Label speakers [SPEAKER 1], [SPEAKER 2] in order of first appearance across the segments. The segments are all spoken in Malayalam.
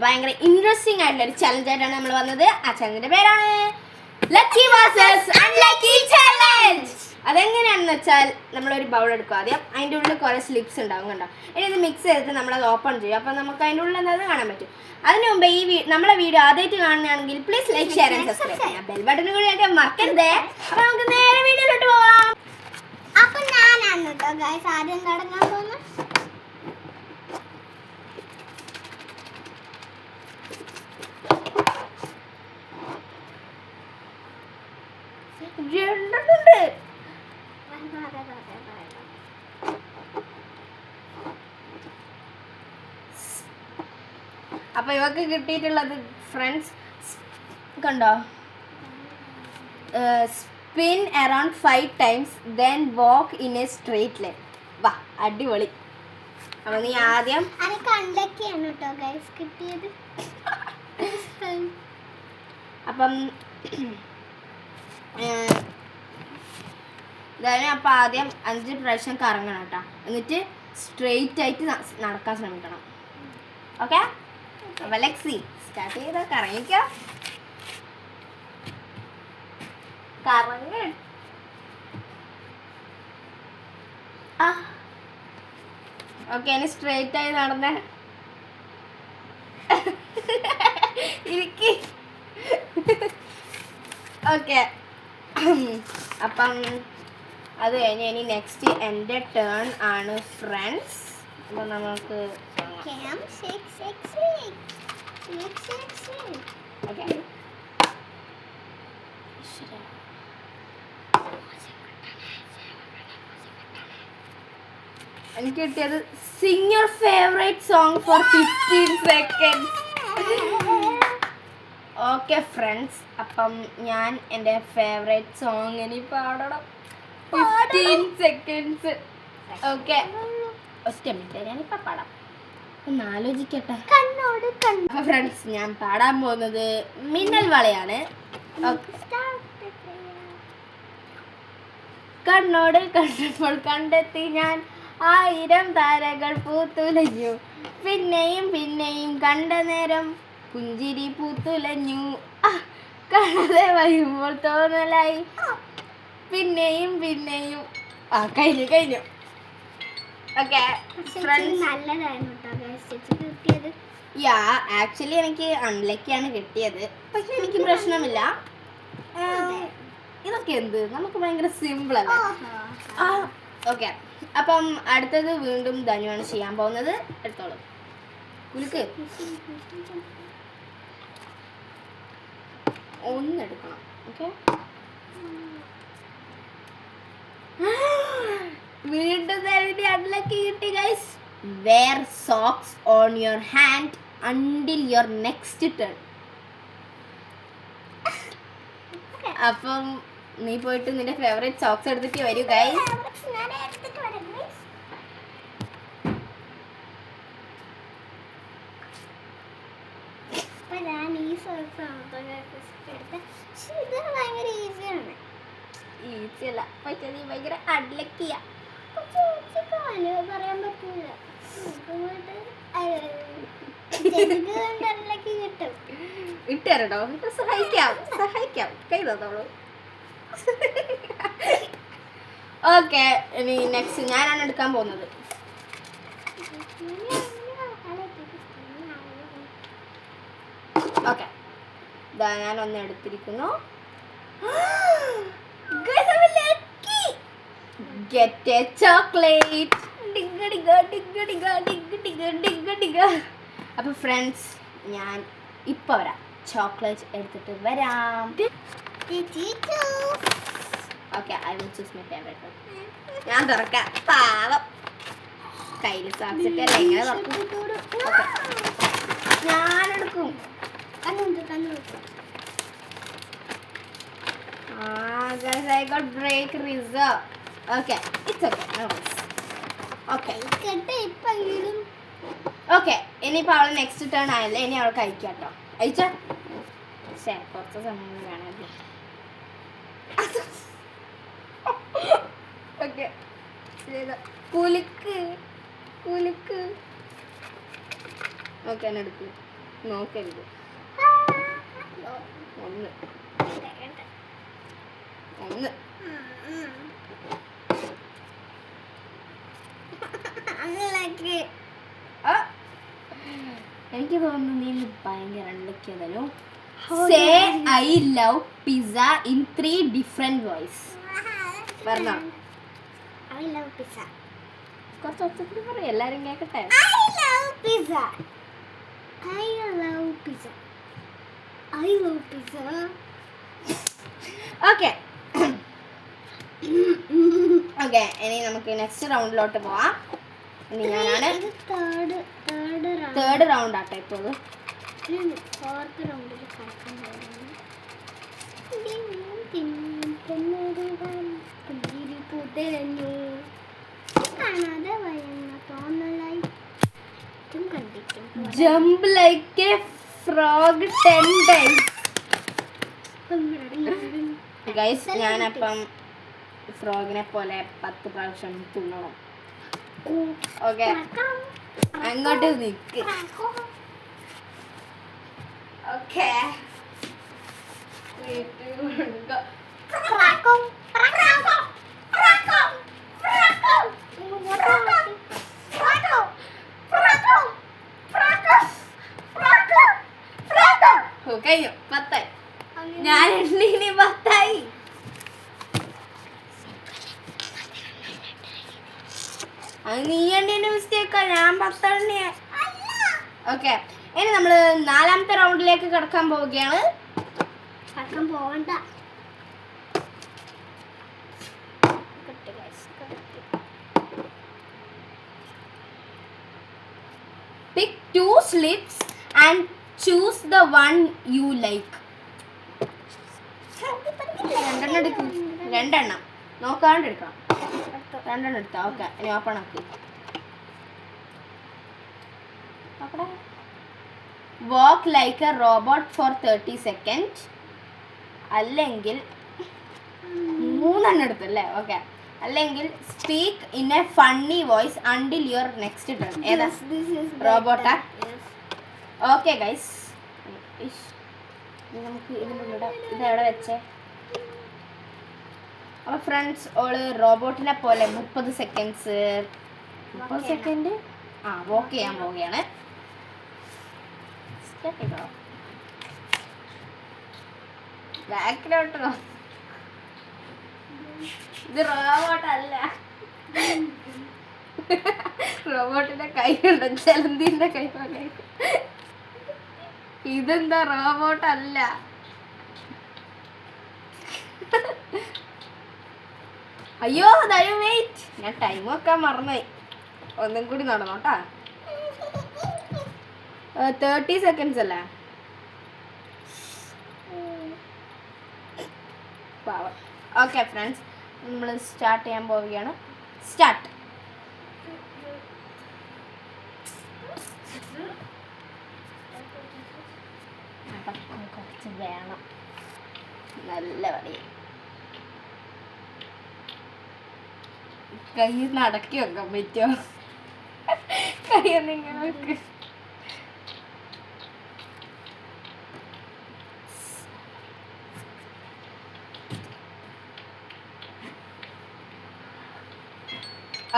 [SPEAKER 1] ഭയങ്കര ഇൻട്രസ്റ്റിംഗ് ആയിട്ടുള്ള ഒരു ചലഞ്ച് ആയിട്ടാണ് നമ്മൾ വന്നത്. ആ ചലഞ്ചിന്റെ പേരാണ് ലക്കി വേഴ്സസ് അൺലക്കി ചലഞ്ച്. അതെങ്ങനെയാണെന്ന് വെച്ചാൽ നമ്മളൊരു ബൗൾ എടുക്കും ആദ്യം. അതിൻ്റെ ഉള്ളിൽ കുറേ സ്ലിപ്സ് ഉണ്ടാവും, കണ്ടോ? ഇനി ഇത് മിക്സ് ചെയ്തിട്ട് നമ്മളത് ഓപ്പൺ ചെയ്യും. അപ്പോൾ നമുക്ക് അതിൻ്റെ ഉള്ളിൽ എന്താണെന്ന് കാണാൻ പറ്റും. അതിന് മുമ്പ് നമ്മളെ വീഡിയോ ആദ്യമായിട്ട് കാണുകയാണെങ്കിൽ please like, share and subscribe ചെയ്യാം. ബെൽ ബട്ടൺ കൂടിയൊക്കെ മറക്കരുതേ. അപ്പോൾ നമുക്ക് നേരെ വീഡിയോയിലോട്ട് പോവാം.
[SPEAKER 2] അപ്പോൾ ഞാനാണ് കേട്ടോ ഗൈസ് ആദ്യം തുടങ്ങാൻ പോകുന്നത്.
[SPEAKER 1] രണ്ടുണ്ട്. അപ്പൊ ഇവക്ക് കിട്ടിയിട്ടുള്ളത് ഫ്രണ്ട്സ് കണ്ടോ, spin around 5 times then walk in a straight line. വാ, അടിപൊളി. അപ്പൊ നീ ആദ്യം
[SPEAKER 2] കണ്ടൊക്കെയാണ് കേട്ടോ ഗൈസ് കിട്ടിയത്.
[SPEAKER 1] അപ്പം അപ്പം ആദ്യം 5 പ്രാവശ്യം കറങ്ങണം കേട്ടോ. എന്നിട്ട് സ്ട്രെയിറ്റ് ആയിട്ട് നടക്കാൻ ശ്രമിക്കണം. ഓക്കെ, അപ്പൊ ലെക്സി സ്റ്റാർട്ട് ചെയ്തോ. കറങ്ങിക്കോ, കറങ്ങ്. ഓക്കെ, ഇനി സ്ട്രെയിറ്റ് ആയി നടന്നേ. ഇരിക്ക്. ഓക്കെ, അപ്പം അത് കഴിഞ്ഞ് ഇനി നെക്സ്റ്റ് എൻ്റെ ടേൺ ആണ് ഫ്രണ്ട്സ്. അപ്പം നമുക്ക് ഓക്കെ, എനിക്ക് കിട്ടിയത് Singh your favourite song for 15 seconds. Okay friends, അപ്പം ഞാൻ എൻ്റെ ഫേവറേറ്റ് സോങ് ഇനി പാടണം 15 seconds. ഓക്കെ, ഒറ്റ മിനിറ്റ്, ഞാനിപ്പോൾ പാടാം, ഒന്ന് ആലോചിക്കട്ടെ. അപ്പോൾ ഫ്രണ്ട്സ്, ഞാൻ പാടാൻ പോകുന്നത് മിന്നൽ വളയാണ്. കണ്ണോട് കണ്ടപ്പോൾ കണ്ടെത്തി ഞാൻ 1000 താരകൾ പൂത്തുലഞ്ഞു, പിന്നെയും പിന്നെയും കണ്ട നേരം പുഞ്ചിരി പൂത്തുലഞ്ഞു, കാണാതെ വരുമ്പോൾ തോന്നലായി, പിന്നെയും പിന്നെയും. കഴിഞ്ഞു. ഓക്കെ ഫ്രണ്ട്സ്, യാ ആക്ച്വലി എനിക്ക് അൺലക്കിയാണ് കിട്ടിയത്. പക്ഷെ എനിക്ക് പ്രശ്നമില്ല. ഇതൊക്കെ എന്ത്, നമുക്ക് ഭയങ്കര സിമ്പിൾ അല്ലേ. ഓക്കെ, അപ്പം അടുത്തത് വീണ്ടും ധനുവാണ് ചെയ്യാൻ പോകുന്നത്. എടുത്തോളൂ, കുലുക്ക്. ഒന്നെടുക്കണം. ഓക്കെ, വീണ്ടും അൺലക്കി കിട്ടി guys. Wear socks on your hand until your next turn. അപ്പം നീ പോയിട്ട് നിന്റെ ഫേവറേറ്റ് സോക്സ് എടുത്തിട്ട് വരൂ ഗൈസ്. ഈസിയല്ല, പക്ഷെ നീ ഭയങ്കര അൺലക്കിയാ.
[SPEAKER 2] പറയാൻ പറ്റില്ല.
[SPEAKER 1] ഇട്ടുതരട്ടോ, സഹായിക്കാം. കൈ തന്നോളൂ. ഓക്കെ, ഇനി നെക്സ്റ്റ് ഞാനാണ് എടുക്കാൻ പോകുന്നത്. ഓക്കെ, ഞാനൊന്ന് എടുത്തിരിക്കുന്നു. Get a chocolate. അപ്പോൾ ഫ്രണ്ട്സ്, ഞാൻ ഇപ്പോൾ വരാം. ചോക്ലേറ്റ് എടുത്തിട്ട് വരാം. Okay, I will choose my favourite. ഞാൻ തുറക്കാം. പാവം, കയ്യിൽ സാക്സിട്ട് അല്ല, എങ്ങനെ തുറക്കും? ഞാനെടുക്കും. Guys, I got break reserve. Okay, it's okay. No worries. Okay. Okay, ഇനിയിപ്പോൾ അവൾ നെക്സ്റ്റ് ടേൺ ആയല്ലേ, ഇനി അവൾക്ക് അയക്കാം കേട്ടോ. അയച്ചാ കുറച്ച് സമയം വേണമല്ലോ. ഓക്കെ, കുലുക്ക്. ഓക്കെ, എന്നെ എടുക്കും. നോക്കരുത്. 1 1 ആ, എനിക്ക് തോന്നുന്നു നീ ഭയങ്കര അൺലക്കിയതല്ലോ. Say I love pizza in 3 different voice. പറഞ്ഞോ,
[SPEAKER 2] I love pizza.
[SPEAKER 1] കുറച്ച് ഒച്ചത്തിൽ പറയും, എല്ലാരും കേക്കട്ടെ.
[SPEAKER 2] I love pizza. I love pizza. I love pizza.
[SPEAKER 1] Okay okay, ഇനി നമുക്ക് നെക്സ്റ്റ് റൗണ്ടിലോട്ട് പോവാം. ഇനി ഞാനാണ്
[SPEAKER 2] ഇത് തേർഡ്
[SPEAKER 1] തേർഡ് റൗണ്ട് ആട്ടെ ഇപ്പോൾ.
[SPEAKER 2] ഫോർത്ത് റൗണ്ടിൽ കടക്കാൻ പോകുന്നു. കാണാതെ വയങ്ങ തോന്നലായി കണ്ടിട്ടും
[SPEAKER 1] jump like A frog 10 times. Guys, ഞാനപ്പം ഫ്രോഗിനെ പോലെ 10 പ്രാവശ്യം തുന്നണം. ഓക്കെ, അങ്ങോട്ട് നിൽക്ക്. ഓക്കെ, കഴിഞ്ഞു. 10 ഞാൻ എണ്ണീനി 10. അത് നീ എണ്ണീന്റെ മിസ്റ്റേക്കാ, ഞാൻ 10 എണ്ണിയ. ഓക്കെ, ഇനി നമ്മൾ 4ാമത്തെ റൗണ്ടിലേക്ക് കടക്കാൻ പോവുകയാണ്.
[SPEAKER 2] കടക്കാൻ പോവണ്ട.
[SPEAKER 1] Pick 2 slips and choose the one you like. രണ്ടെണ്ണം നോക്കാണ്ട് എടുക്കണം. 2 എണ്ണം എടുത്താ. ഓക്കെ, ഇനി ഓപ്പൺ ആക്കി. Walk like a robot for 30 seconds. അല്ലെങ്കിൽ 3 എണ്ണം എടുത്തല്ലേ. ഓക്കെ, അല്ലെങ്കിൽ speak in a funny voice until your next turn. ഏതാ? റോബോട്ടാ? ഓക്കെ ഗൈസ്, നമുക്ക് ഇതിൻ്റെ ഇതെവിടെ വെച്ചേ? അപ്പോൾ ഫ്രണ്ട്സ്, ഓള് റോബോട്ടിനെ പോലെ 30 സെക്കൻഡ് വോക്ക് ചെയ്യാൻ പോവുകയാണ്. ബാക്കിലോട്ടോ. ഇത് റോബോട്ടല്ല. റോബോട്ടിന്റെ കൈയുണ്ട്, ചെലന്തിന്റെ കൈ പോലെ. ഇതെന്താ റോബോട്ടല്ല. അയ്യോ, ദയവ് വെയിറ്റ്, ഞാൻ ടൈം വെക്കാൻ മറന്നുപോയി. ഒന്നും കൂടി നടന്നോട്ടാ. 30 seconds അല്ലേ? ഓക്കെ ഫ്രണ്ട്സ്, നമ്മൾ സ്റ്റാർട്ട് ചെയ്യാൻ പോവുകയാണ്. സ്റ്റാർട്ട്. കുറച്ച് വേണം, നല്ല പണി. കൈ നടക്കി വെക്കാൻ പറ്റുമോ? കൈ ഒന്നിങ്ങനെ വെക്ക്.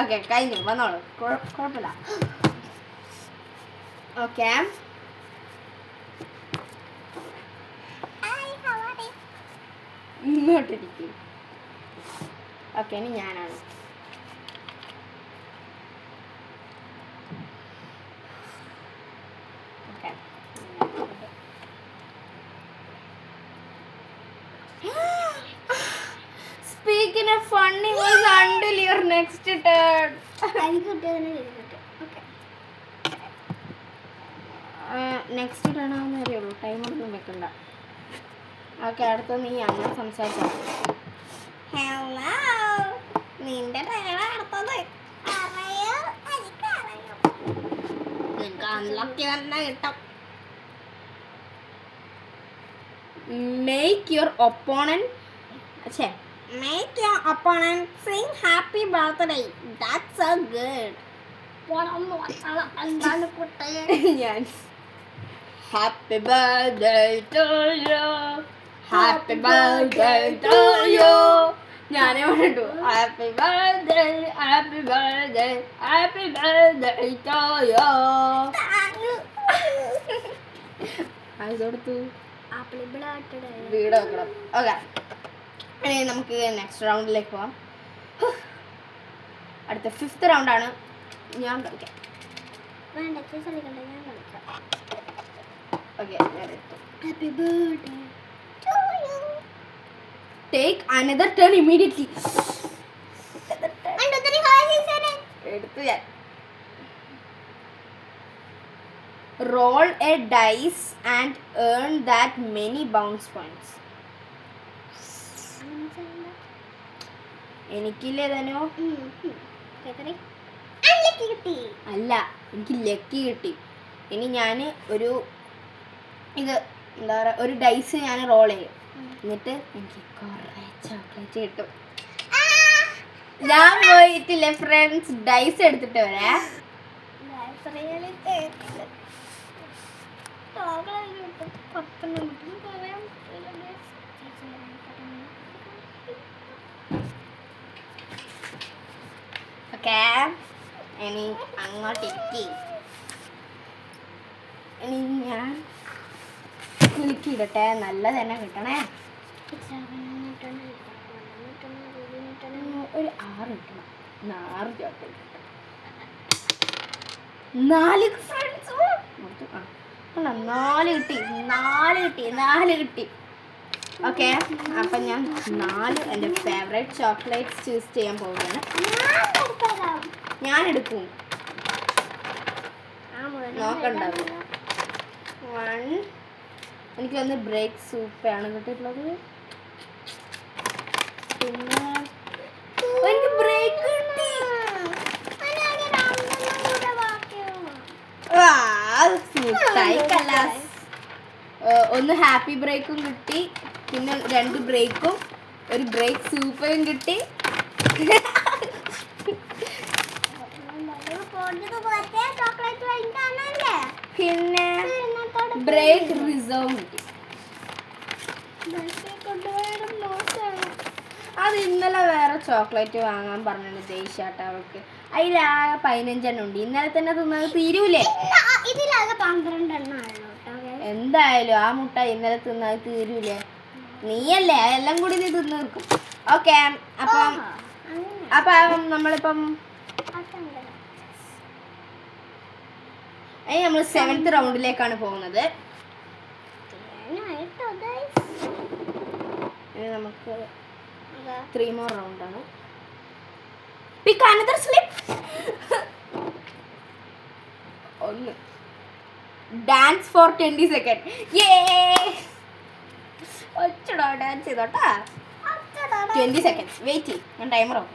[SPEAKER 1] ഓക്കെ, കഴിഞ്ഞു. വന്നോളൂ, കുഴപ്പമില്ല. ഓക്കെ, ഇങ്ങോട്ടിരിക്കും. ഓക്കെ, ഇനി ഞാനാണ്. Okay, speak in a funny voice until your next turn. Next turn ആവുന്ന അറിയുള്ളൂ, ടൈമൊന്നും വെക്കണ്ട. ഓക്കെ, അടുത്ത നീ അങ്ങനെ സംസാരിച്ചോ. ഹലോ, നിന്റെ അടുത്തത് നിനക്ക് അൺലക്കി തന്നെ കിട്ടും. Make your opponent sing happy birthday. That's so good. ഞാൻ Happy birthday to you. Happy birthday to you. ഞാനേ പറഞ്ഞു happy birthday happy birthday happy birthday to you. കൊടുത്തു വീട് വെക്കണം. ഓക്കെ, ഇനി നമുക്ക് നെക്സ്റ്റ് റൗണ്ടിലേക്ക് പോവാം. അടുത്ത 5th റൗണ്ടാണ്. ഞാൻ കളിക്കാം. ഓക്കെ, ഞാൻ എടുത്തു.
[SPEAKER 2] Happy birthday to you.
[SPEAKER 1] Take another turn immediately. എടുത്തു ഞാൻ. Roll a dice and earn that many bounce points. എനിക്കില്ലേ തനോ? അല്ല, എനിക്ക് ലക്കി കിട്ടി. ഇനി ഞാൻ ഇത് എന്താ പറയുക, ഒരു ഡൈസ് ഞാൻ റോൾ ചെയ്യും. എന്നിട്ട് എനിക്ക് കുറേ ചോക്ലേറ്റ് കിട്ടും. ഞാൻ പോയിട്ടില്ലേ ഫ്രണ്ട്സ്, ഡൈസ് എടുത്തിട്ട് വരാ. ഓക്കെ, ഇനി അങ്ങോട്ടേക്ക്. ഇനി ഞാൻ കുലുക്കിയിടട്ടെ, നല്ല തന്നെ കിട്ടണേ. ഒരു 6 കിട്ടണം. 6 ചോക്ലേറ്റ് കിട്ടണം. 4 ഫ്രണ്ട്സ് 4 കിട്ടി. 4 കിട്ടി. ഓക്കെ, അപ്പം ഞാൻ 4 എൻ്റെ ഫേവറേറ്റ് ചോക്ലേറ്റ്സ് ചൂസ് ചെയ്യാൻ പോവുകയാണ്. ഞാൻ എടുക്കും. നോക്കണ്ടാവും. 1 എനിക്ക് വന്ന് ബ്രേക്ക് സൂപ്പാണ് കിട്ടിയിട്ടുള്ളത്. പിന്നെ എനിക്ക് ബ്രേക്ക് കിട്ടി. ഒന്ന് ഹാപ്പി ബ്രേക്കും കിട്ടി, പിന്നെ 2 ബ്രേക്കും ഒരു ബ്രേക്ക് സൂപ്പും കിട്ടി. പിന്നെ ബ്രേക്ക് റിസർവ് കിട്ടി. അത് ഇന്നലെ വേറെ ചോക്ലേറ്റ് വാങ്ങാൻ പറഞ്ഞു ദേഷ്യാട്ട അവൾക്ക്. അതിലാകെ 15 ഉണ്ട്. ഇന്നലെ തന്നെ തിന്നത് തീരൂലേ? എന്തായാലും ആ മുട്ട ഇന്നലെ തിന്നത് തീരൂലേ? നീയല്ലേ അതെല്ലാം കൂടി നീ തിന്നു നിൽക്കും. ഓക്കെ, അപ്പം നമ്മളിപ്പം നമ്മൾ 7th റൗണ്ടിലേക്കാണ് പോകുന്നത്. നമുക്ക് 3 more റൗണ്ടാണ്. Pick another slip. 1 dance for 20 seconds. ഒച്ചടോ ഡാൻസ് ചെയ്തോട്ടാ. 20 seconds വെയിറ്റ് ചെയ്യും. ഞാൻ ടൈമർ ഓഫ്.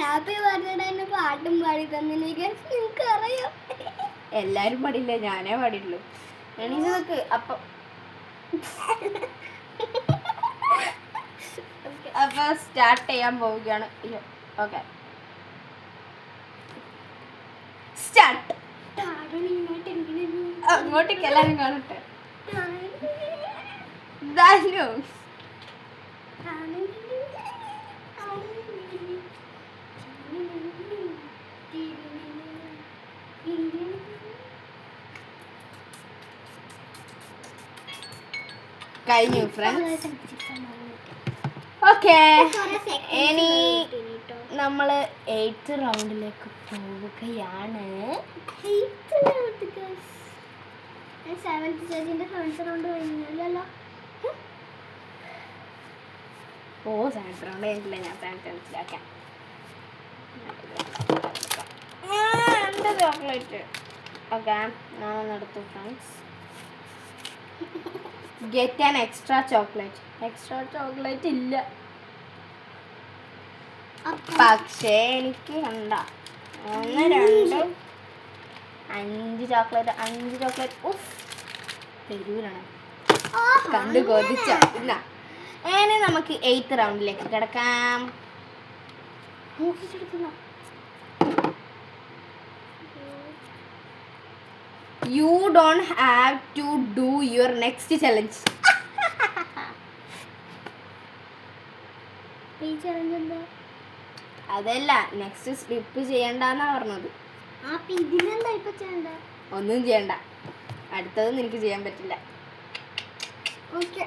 [SPEAKER 2] ഹാപ്പി ബർത്ത്ഡേ പാട്ടും പാടി തന്നിലേക്ക് നിങ്ങൾക്കറിയാം.
[SPEAKER 1] എല്ലാരും പാടില്ല, ഞാനേ പാടിയുള്ളൂ. എനിക്ക് അപ്പൊ സ്റ്റാർട്ട് ചെയ്യാൻ പോവുകയാണ്. Okay, start. അങ്ങോട്ടേക്ക് എല്ലാരും കാണട്ടെ. ദാനു കഴിഞ്ഞു ഫ്രണ്ട്സ്. ഓക്കെ, ഇനി നമ്മൾ 8th റൗണ്ടിലേക്ക് പോവുകയാണ്.
[SPEAKER 2] 7th ജഡ്ജിന്റെ ഫ്രണ്ട്സ് റൗണ്ട് കഴിഞ്ഞല്ലോ.
[SPEAKER 1] ഓ 7th റൗണ്ട് കഴിഞ്ഞിട്ടില്ല. ഞാൻ 7th മനസ്സിലാക്കാം. എൻ്റെ ചോക്ലേറ്റ്. ഓക്കെ, ഞാൻ എടുത്തു friends. Get an extra chocolate. Extra chocolate ഇല്ല, പക്ഷേ എനിക്ക് കണ്ട 1 2 5 ചോക്ലേറ്റ്. 5 ചോക്ലേറ്റ് ഉഫ് തെരുവിലാണ്. കണ്ടു കൊതിച്ച. ഇല്ല ഇനി നമുക്ക് 8th റൗണ്ടിലേക്ക് കിടക്കാം. You don't have to do your next challenge.
[SPEAKER 2] ഈ ചലഞ്ച് എന്താ?
[SPEAKER 1] അതല്ല, നെക്സ്റ്റ് സ്ലിപ്പ് ചെയ്യണ്ടെന്നാ പറഞ്ഞത്.
[SPEAKER 2] അപ്പൊ ഇതിനെന്താ ഇപ്പൊ ചെയ്യണ്ട?
[SPEAKER 1] ഒന്നും ചെയ്യണ്ട, അടുത്തത് നിനക്ക് ചെയ്യാൻ പറ്റില്ല.
[SPEAKER 2] Okay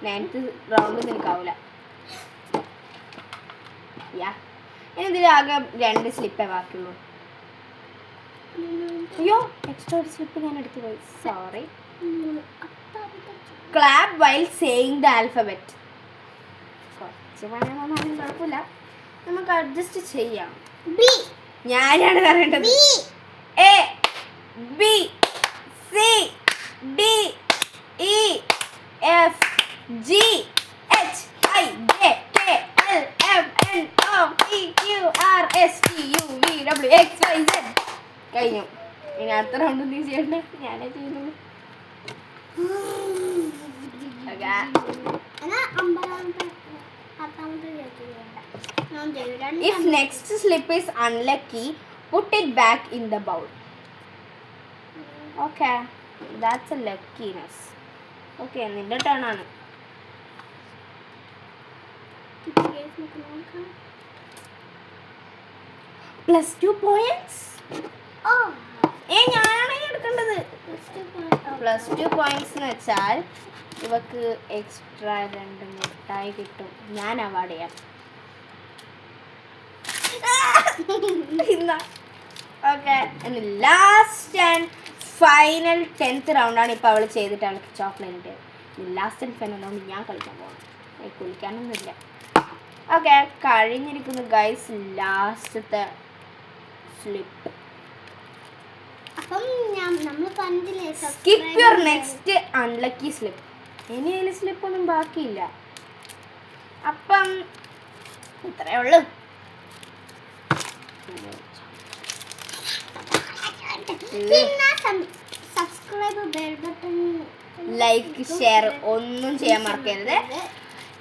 [SPEAKER 1] 9th round നിനക്കാവൂല. യാ, ഇനി ഇതിൽ ആകെ 2 സ്ലിപ്പേ ബാക്കിയുള്ളൂ. അയ്യോ, എക്സ്ട്രാ ഒരു സ്ലിപ്പ് ഞാൻ എടുത്തു പോയി, sorry. Clap while saying the alphabet. കുറച്ച് പണിയൊന്നും കുഴപ്പമില്ല, നമുക്ക് അഡ്ജസ്റ്റ് ചെയ്യാം.
[SPEAKER 2] ബി
[SPEAKER 1] ഞാനാണ് പറയേണ്ടത്. A B C D E F G H I J K L M N O P Q R S T U V W X Y Z. കഴിഞ്ഞു. ഇനി അടുത്ത റൗണ്ട് നീ ചെയ്യണ്ടേ? ഞാനേ ചെയ്യുന്നുള്ളൂ. If next slip is unlucky, put it back in the bowl. Okay, that's a luckiness. Okay, നിന്റെ ടേൺ ആണ്. +2 points. ഞാനാണ് എടുക്കേണ്ടത്. +2 points എന്ന് വെച്ചാൽ ഇവക്ക് എക്സ്ട്രാ 2 മിഠായി കിട്ടും. ഞാൻ അവാർഡ് ചെയ്യാം. Okay, last and final 10th റൗണ്ടാണ് ഇപ്പോൾ അവൾ ചെയ്തിട്ട് അവൾക്ക് chocolate. Last and final round ഞാൻ കളിക്കാൻ പോകണം. കുളിക്കാനൊന്നുമില്ല. ഓക്കെ, കഴിഞ്ഞിരിക്കുന്നു ഗൈസ് ലാസ്റ്റത്തെ സ്ലിപ്പ്.
[SPEAKER 2] അപ്പം നമ്മൾ പറഞ്ഞില്ലേ
[SPEAKER 1] skip your next unlucky slip. ഇനി അതിൽ സ്ലിപ്പൊന്നും ബാക്കിയില്ല. അപ്പം ഇത്രയേ ഉള്ളൂ.
[SPEAKER 2] Subscribe bell button
[SPEAKER 1] like share ഒന്നും ചെയ്യാൻ മറക്കരുത്.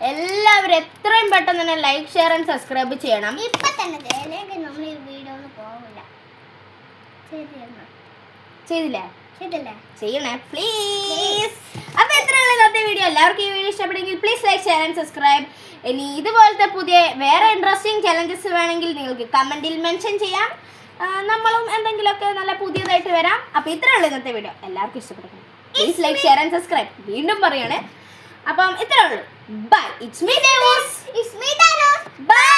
[SPEAKER 1] എല്ലാവരും എത്രയും പെട്ടെന്ന് തന്നെ ലൈക്ക് ഷെയർ ആൻഡ് സബ്സ്ക്രൈബ് ചെയ്യണം.
[SPEAKER 2] ഇപ്പൊ തന്നെ അല്ലെങ്കിൽ നമ്മൾ ഈ വീഡിയോ ഒന്നും പോവില്ല.
[SPEAKER 1] ചെയ്തില്ലേ?
[SPEAKER 2] ചെയ്തില്ലേ?
[SPEAKER 1] ചെയ്യണേ പ്ലീസ്. അപ്പോൾ ഇത്രയുള്ള ഇന്നത്തെ വീഡിയോ. എല്ലാവർക്കും ഈ വീഡിയോ ഇഷ്ടപ്പെടുമെങ്കിൽ please like share and subscribe. ഇനി ഇതുപോലത്തെ പുതിയ വേറെ ഇൻട്രസ്റ്റിംഗ് ചലഞ്ചസ് വേണമെങ്കിൽ നിങ്ങൾക്ക് കമൻറ്റിൽ മെൻഷൻ ചെയ്യാം. നമ്മളും എന്തെങ്കിലുമൊക്കെ നല്ല പുതിയതായിട്ട് വരാം. അപ്പോൾ ഇത്രയുള്ള ഇന്നത്തെ വീഡിയോ. എല്ലാവർക്കും ഇഷ്ടപ്പെടുന്നു. Please like share and subscribe. വീണ്ടും പറയണേ. അപ്പം ഇത്രേ ഉള്ളൂ. Bye. It's me Devoos.
[SPEAKER 2] It's me, Thanos.
[SPEAKER 1] By.